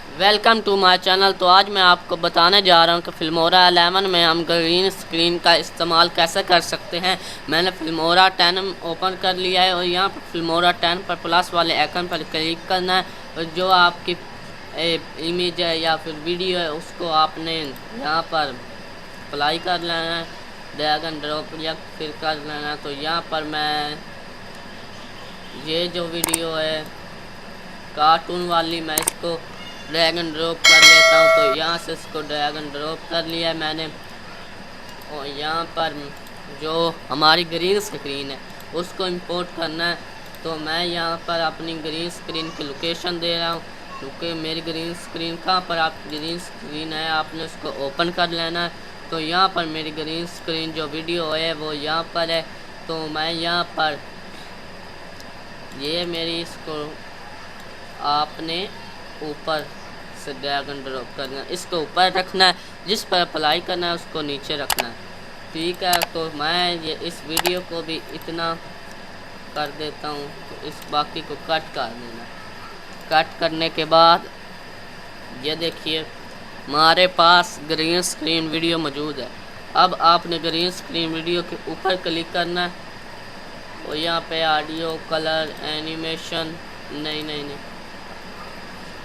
Welcome to my channel. तो आज मैं आपको बताने जा रहा हूं कि फिल्मोरा 11 में हम ग्रीन स्क्रीन का इस्तेमाल कैसे कर सकते हैं। मैंने फिल्मोरा 10 ओपन कर लिया है और यहाँ पर फिल्मोरा 10 पर प्लस वाले आइकन पर क्लिक करना है और जो आपकी इमेज है या फिर वीडियो है उसको आपने यहाँ पर अप्लाई कर लेना है, ड्रैग एंड ड्रॉप या फिर कर लेना है। तो यहाँ पर मैं ये जो वीडियो है कार्टून वाली, मैं इसको ड्रैग एंड ड्रॉप कर लेता हूँ। तो यहाँ से इसको ड्रैग एंड ड्रॉप कर लिया है मैंने और यहाँ पर जो हमारी ग्रीन स्क्रीन है उसको इंपोर्ट करना है। तो मैं यहाँ पर अपनी ग्रीन स्क्रीन की लोकेशन दे रहा हूँ क्योंकि मेरी ग्रीन स्क्रीन कहाँ पर आप ग्रीन स्क्रीन है आपने उसको ओपन कर लेना है। तो यहाँ पर मेरी ग्रीन स्क्रीन जो वीडियो है वो यहाँ पर है। तो मैं यहाँ पर ये मेरी इसको आपने ऊपर से ड्रैग एंड ड्रॉप करना है, इसको ऊपर रखना है, जिस पर अप्लाई करना है उसको नीचे रखना है। ठीक है, तो मैं ये इस वीडियो को भी इतना कर देता हूँ। तो इस बाकी को कट कर देना। कट करने के बाद ये देखिए हमारे पास ग्रीन स्क्रीन वीडियो मौजूद है। अब आपने ग्रीन स्क्रीन वीडियो के ऊपर क्लिक करना है और यहाँ पे ऑडियो, कलर, एनिमेशन नहीं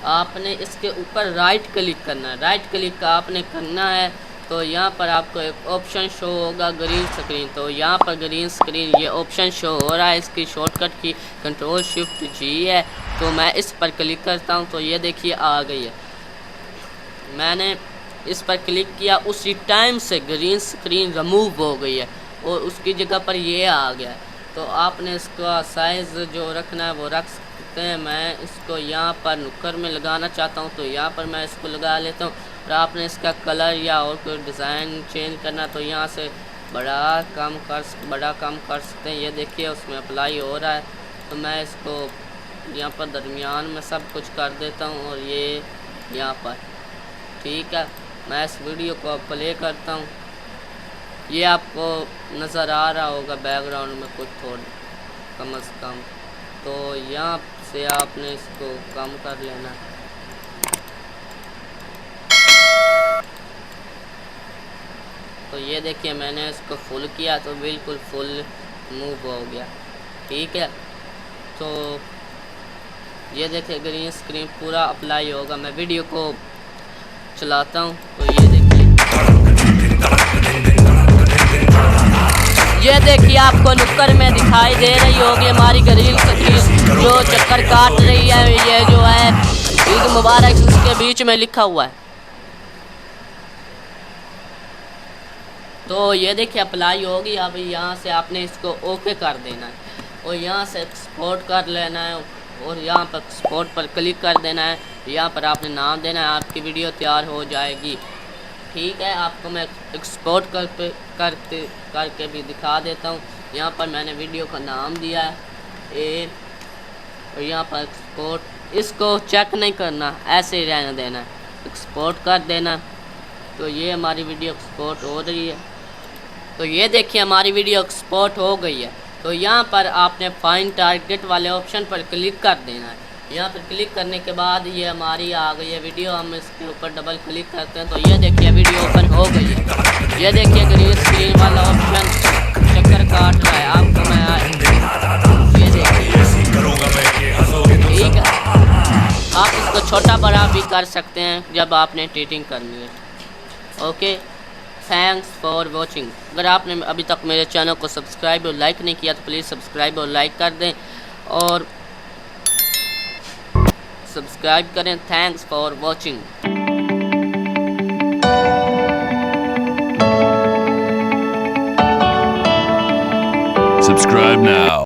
आपने इसके ऊपर राइट क्लिक करना है। राइट क्लिक का आपने करना है तो यहाँ पर आपको एक ऑप्शन शो होगा ग्रीन स्क्रीन। तो यहाँ पर ग्रीन स्क्रीन ये ऑप्शन शो हो रहा है, इसकी शॉर्टकट की Ctrl+Shift+G है। तो मैं इस पर क्लिक करता हूँ तो ये देखिए आ गई है। मैंने इस पर क्लिक किया, उसी टाइम से ग्रीन स्क्रीन रिमूव हो गई है और उसकी जगह पर ये आ गया है। तो आपने इसका साइज़ जो रखना है वो रख सकते हैं। मैं इसको यहाँ पर नुक्कर में लगाना चाहता हूँ तो यहाँ पर मैं इसको लगा लेता हूँ। और आपने इसका कलर या और कोई डिज़ाइन चेंज करना तो यहाँ से बड़ा कम कर सकते हैं। ये देखिए उसमें अप्लाई हो रहा है। तो मैं इसको यहाँ पर दरमियान में सब कुछ कर देता हूँ और ये यहाँ पर ठीक है। मैं इस वीडियो को प्ले करता हूँ। ये आपको नज़र आ रहा होगा बैकग्राउंड में कुछ थोड़ा कम से कम। तो यहाँ से आपने इसको कम कर लेना। तो ये देखिए मैंने इसको फुल किया तो बिल्कुल फुल मूव हो गया। ठीक है, तो ये देखिए ग्रीन स्क्रीन पूरा अप्लाई होगा। मैं वीडियो को चलाता हूँ तो ये देखिए आपको नुक्कर में दिखाई दे रही होगी हमारी ग्रीन स्क्रीन जो चक्कर काट रही है। ये जो है ईद मुबारक इसके बीच में लिखा हुआ है। तो ये देखिए अप्लाई होगी। अब यहाँ से आपने इसको ओके कर देना है और यहाँ से एक्सपोर्ट कर लेना है और यहाँ पर एक्सपोर्ट पर क्लिक कर देना है। यहाँ पर आपने नाम देना है, आपकी वीडियो तैयार हो जाएगी। ठीक है, आपको मैं एक्सपोर्ट करके भी दिखा देता हूँ। यहाँ पर मैंने वीडियो का नाम दिया है और यहाँ पर एक्सपोर्ट, इसको चेक नहीं करना, ऐसे ही रहने देना है, एक्सपोर्ट कर देना। तो ये हमारी वीडियो एक्सपोर्ट हो रही है। तो ये देखिए हमारी वीडियो एक्सपोर्ट हो गई है। तो यहाँ पर आपने फाइंड टारगेट वाले ऑप्शन पर क्लिक कर देना है। यहाँ पर क्लिक करने के बाद ये हमारी आ गई है वीडियो। हम इसके ऊपर डबल क्लिक करते हैं तो ये देखिए वीडियो ओपन हो गई है। ये देखिए ग्रीन स्क्रीन वाला ऑप्शन चक्कर काट रहा है आपको। मैं ये देखिए ठीक है, आप इसको छोटा बड़ा भी कर सकते हैं जब आपने एडिटिंग करनी है। Okay, thanks for watching. अगर आपने अभी तक मेरे चैनल को सब्सक्राइब और लाइक नहीं किया तो प्लीज़ सब्सक्राइब और लाइक कर दें और सब्सक्राइब करें। Thanks for watching. Subscribe now.